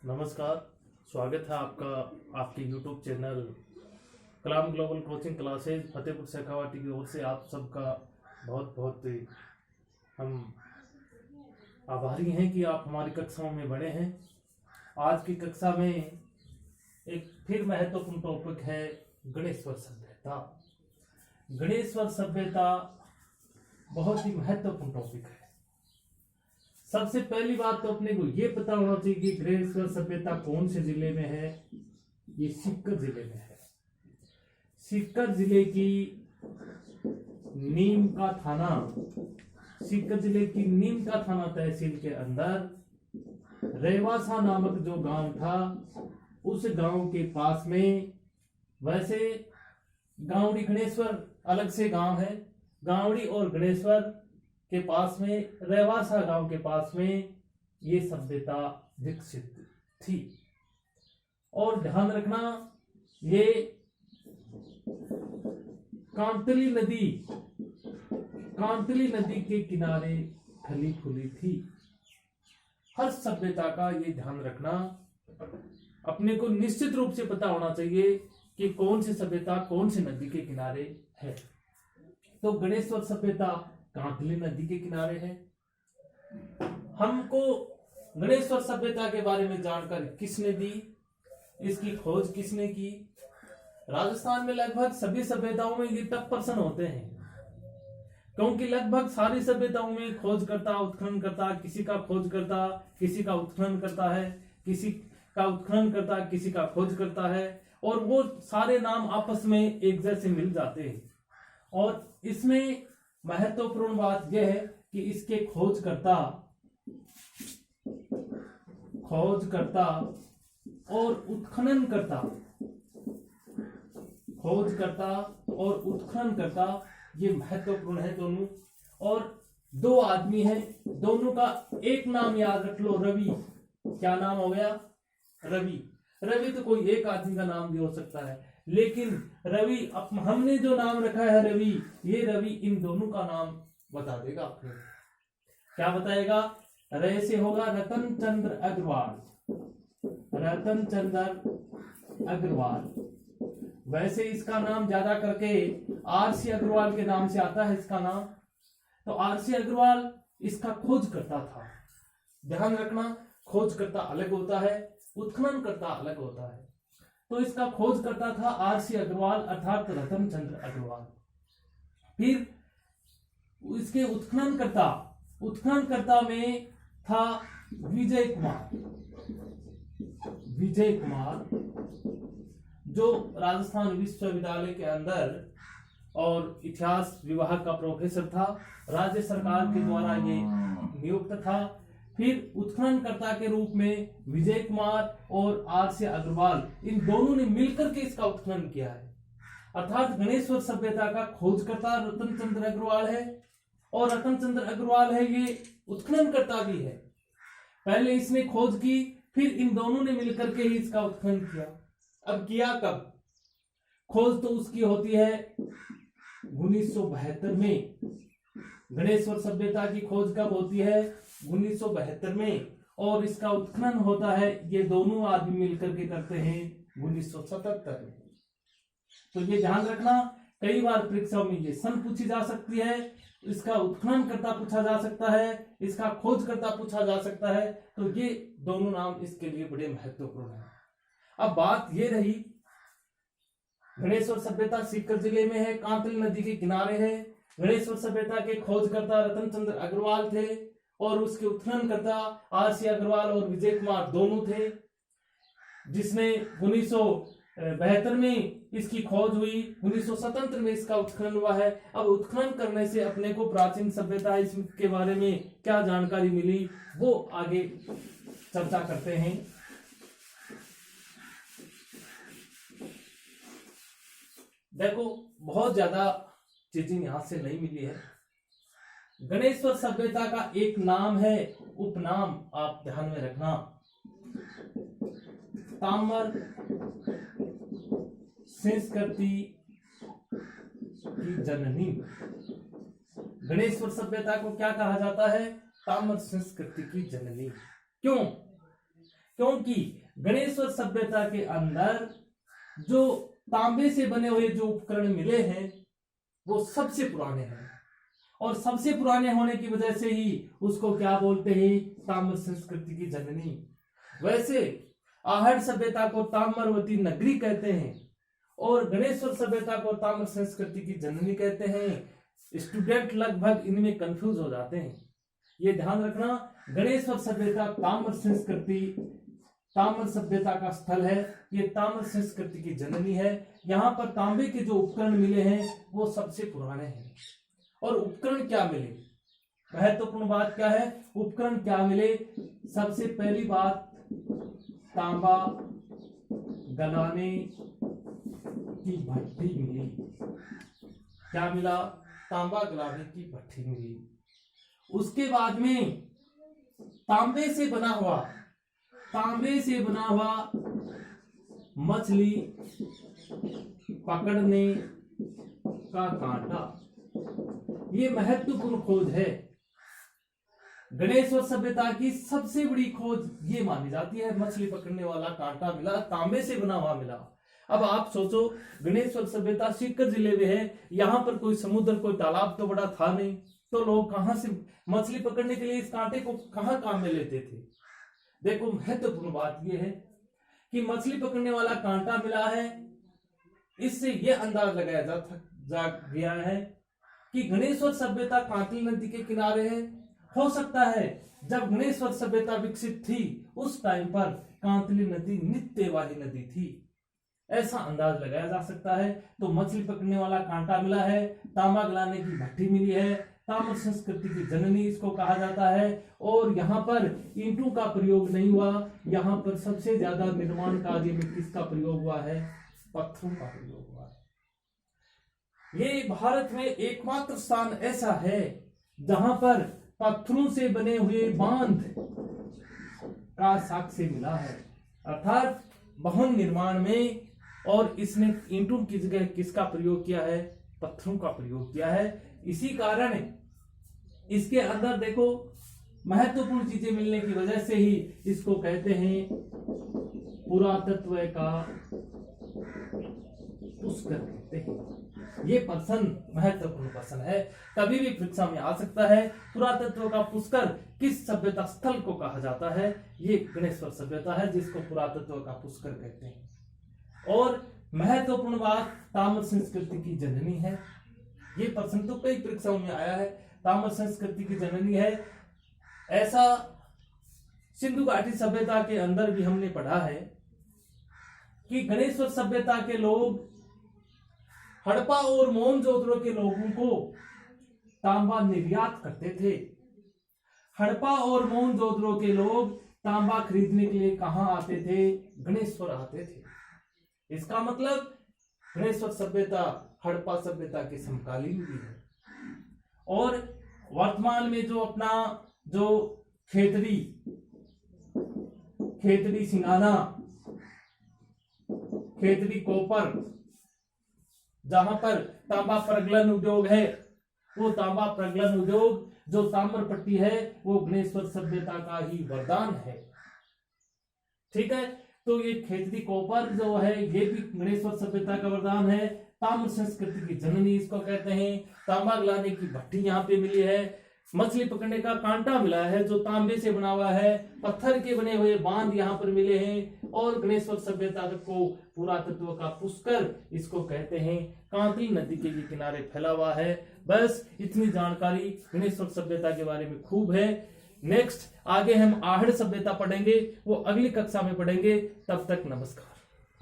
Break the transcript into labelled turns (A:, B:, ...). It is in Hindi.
A: नमस्कार। स्वागत है आपका आपके YouTube channel Kalam global coaching classes Fatehpur Shekhawati की ओर से आप सबका बहुत बहुत हम आभारी हैं कि आप हमारी कक्षाओं में बने हैं। आज की कक्षा में एक फिर महत्वपूर्ण टॉपिक है गणेश्वर सभ्यता। गणेश्वर सभ्यता बहुत ही महत्वपूर्ण टॉपिक है। सबसे पहली बात तो अपने को ये पता होना चाहिए कि गणेश्वर सभ्यता कौन से जिले में है। ये सीकर जिले में है। सीकर जिले की नीम का थाना, सीकर जिले की नीम का थाना तहसील के अंदर रेवासा नामक जो गांव था, उस गांव के पास में, वैसे गांवड़ी गणेश्वर अलग से गांव है, गांवड़ी और गणेश्वर के पास में, रेवासा गांव के पास में ये सभ्यता विकसित थी। और ध्यान रखना, ये कांतली नदी के किनारे फली फूली थी। हर सभ्यता का ये ध्यान रखना, अपने को निश्चित रूप से पता होना चाहिए कि कौन सी सभ्यता कौन सी नदी के किनारे है। तो गणेश्वर सभ्यता कांतली नदी के किनारे है। हमको गणेश्वर सभ्यता के बारे में जानकारी किसने दी, इसकी खोज किसने की? राजस्थान में लगभग सभी सभ्यताओं में ये टफ पर्सन होते हैं, क्योंकि लगभग सारी सभ्यताओं में खोजकर्ता उत्खनन करता, किसी का खोज करता किसी का उत्खनन करता है, किसी का उत्खनन करता किसी का खोज करता है, और वो सारे नाम आपस में एक जैसे मिल जाते हैं। और इसमें महत्वपूर्ण बात यह है कि इसके खोजकर्ता और उत्खननकर्ता, ये महत्वपूर्ण है दोनों। और दो आदमी हैं, दोनों का एक नाम याद रख लो, रवि। क्या नाम हो गया? रवि। रवि तो कोई एक आदमी का नाम भी हो सकता है, लेकिन रवि, हमने जो नाम रखा है रवि, ये रवि इन दोनों का नाम बता देगा आपको। क्या बताएगा? रे से होगा रतन चंद्र अग्रवाल। वैसे इसका नाम ज्यादा करके आरसी अग्रवाल के नाम से आता है इसका नाम। तो आरसी अग्रवाल इसका खोजकर्ता था। ध्यान रखना, खोजकर्ता अलग होता है, उत्खननकर्ता अलग होता है। तो इसका खोजकर्ता था आरसी अग्रवाल अर्थात रतन चंद्र अग्रवाल। फिर इसके उत्खननकर्ता में था विजय कुमार, जो राजस्थान विश्वविद्यालय के अंदर और इतिहास विभाग का प्रोफेसर था। राज्य सरकार के द्वारा ये नियुक्त था। फिर उत्खननकर्ता के रूप में विजय कुमार और आरसी अग्रवाल, इन दोनों ने मिलकर के इसका उत्खनन किया है। अर्थात गणेश्वर सभ्यता का खोजकर्ता रतन चंद्र अग्रवाल है, और रतन चंद्र अग्रवाल है ये उत्खननकर्ता भी है। पहले इसने खोज की, फिर इन दोनों ने मिलकर के ही इसका उत्खनन किया। अब किया कब? खोज तो उसकी होती है 1972 में। गणेश्वर सभ्यता की खोज कब होती है? 1972 में। और इसका उत्खनन होता है, ये दोनों आदमी मिलकर के करते हैं 1977 में। तो ये ध्यान रखना, कई बार परीक्षाओं में ये सन पूछी जा सकती है, इसका उत्खननकर्ता पूछा जा सकता है, इसका खोजकर्ता पूछा जा सकता है। तो ये दोनों नाम इसके लिए बड़े महत्वपूर्ण है। अब बात ये रही, गणेश्वर सभ्यता सीकर जिले में है, कांतली नदी के किनारे है। गणेश्वर सभ्यता के खोजकर्ता रतन चंद्र अग्रवाल थे, और उसके उत्खननकर्ता आरसी अग्रवाल और विजय कुमार दोनों थे। जिसने 1972 में इसकी खोज हुई, 1977 में इसका उत्खनन हुआ है। अब उत्खनन करने से अपने को प्राचीन सभ्यता इसके बारे में क्या जानकारी मिली, वो आगे चर्चा करते हैं। देखो, बहुत ज्यादा चीजें यहां से नहीं मिली है। गणेश्वर सभ्यता का एक नाम है, उपनाम आप ध्यान में रखना, ताम्र संस्कृति की जननी। गणेश्वर सभ्यता को क्या कहा जाता है? ताम्र संस्कृति की जननी। क्यों? क्योंकि गणेश्वर सभ्यता के अंदर जो तांबे से बने हुए जो उपकरण मिले हैं वो सबसे पुराने हैं, और सबसे पुराने होने की वजह से ही उसको क्या बोलते हैं, ताम्र संस्कृति की जननी। वैसे आहड़ सभ्यता को ताम्रवती नगरी कहते हैं और गणेश्वर सभ्यता को ताम्र संस्कृति की जननी कहते हैं। स्टूडेंट लगभग इनमें कंफ्यूज हो जाते हैं, ये ध्यान रखना। गणेश्वर सभ्यता ताम्र संस्कृति, ताम्र सभ्यता का स्थल है, ये ताम्र संस्कृति की जननी है। यहाँ पर तांबे के जो उपकरण मिले हैं वो सबसे पुराने हैं। और उपकरण क्या मिले, महत्वपूर्ण बात क्या है, उपकरण क्या मिले, सबसे पहली बात तांबा गलाने की भट्टी मिली। क्या मिला, तांबा गलाने की भट्टी मिली। उसके बाद में तांबे से बना हुआ मछली पकड़ने का कांटा, ये महत्वपूर्ण खोज है। गणेश्वर सभ्यता की सबसे बड़ी खोज ये मानी जाती है, मछली पकड़ने वाला कांटा मिला, तांबे से बना हुआ मिला। अब आप सोचो, गणेश्वर सभ्यता सीकर जिले में है, यहाँ पर कोई समुद्र, कोई तालाब तो बड़ा था नहीं, तो लोग कहां से मछली पकड़ने के लिए इस कांटे को कहां काम में लेते थे। देखो, महत्वपूर्ण बात यह है कि मछली पकड़ने वाला कांटा मिला है, इससे यह अंदाज लगाया जा गया है कि गणेश्वर सभ्यता कांतली नदी के किनारे है। हो सकता है जब गणेश्वर सभ्यता विकसित थी उस टाइम पर कांतली नदी नित्यवाही नदी थी, ऐसा अंदाज लगाया जा सकता है। तो मछली पकड़ने वाला कांटा मिला है, तांबा गलाने की भट्टी मिली है, ताम्र संस्कृति की जननी इसको कहा जाता है। और यहाँ पर ईंटों का प्रयोग नहीं हुआ, यहाँ पर सबसे ज्यादा निर्माण कार्य में किसका प्रयोग हुआ है, पत्थरों का प्रयोग हुआ है। ये भारत में एकमात्र स्थान ऐसा है जहां पर पत्थरों से बने हुए बांध का साक्ष्य मिला है, अर्थात भवन निर्माण में। और इसने ईंटों की जगह किसका प्रयोग किया है, पत्थरों का प्रयोग किया है। इसी कारण इसके अंदर देखो महत्वपूर्ण चीजें मिलने की वजह से ही इसको कहते हैं पुरातत्व का पुष्कर कहते हैं। ये प्रश्न महत्वपूर्ण प्रश्न है, कभी भी परीक्षा में आ सकता है। पुरातत्व का पुष्कर किस सभ्यता स्थल को कहा जाता है, ये गणेश्वर सभ्यता है जिसको पुरातत्व का पुष्कर कहते हैं। और महत्वपूर्ण बात, ताम्र संस्कृति की जननी है। ये प्रश्न तो कई परीक्षाओं में आया है, ताम्र संस्कृति की जननी है। ऐसा सिंधु घाटी सभ्यता के अंदर भी हमने पढ़ा है कि गणेश्वर सभ्यता के लोग हड़प्पा और मोहनजोदड़ो के लोगों को तांबा निर्यात करते थे। हड़प्पा और मोहनजोदड़ो के लोग तांबा खरीदने के लिए कहां आते थे, गणेश्वर आते थे। इसका मतलब गणेश्वर सभ्यता हड़प्पा सभ्यता के समकालीन भी है। और वर्तमान में जो अपना जो खेतड़ी सिंगाना, खेतड़ी कोपर, जहां पर तांबा प्रगलन उद्योग है, वो तांबा प्रगलन उद्योग जो ताम्रपट्टी है वो गणेश्वर सभ्यता का ही वरदान है। ठीक है, तो ये खेतड़ी कोपर जो है ये भी गणेश्वर सभ्यता का वरदान है। ताम्र संस्कृति की जननी इसको कहते हैं। तांबा गलाने की भट्टी यहाँ पे मिली है, मछली पकड़ने का कांटा मिला है जो तांबे से बना हुआ है, पत्थर के बने हुए बांध यहाँ पर मिले हैं। और गणेश्वर सभ्यता को पुरातत्व का पुष्कर इसको कहते हैं, कांतली नदी के किनारे फैला हुआ है। बस इतनी जानकारी गणेश्वर सभ्यता के बारे में खूब है। नेक्स्ट आगे हम आहड़ सभ्यता पढ़ेंगे, वो अगली कक्षा में पढ़ेंगे। तब तक नमस्कार।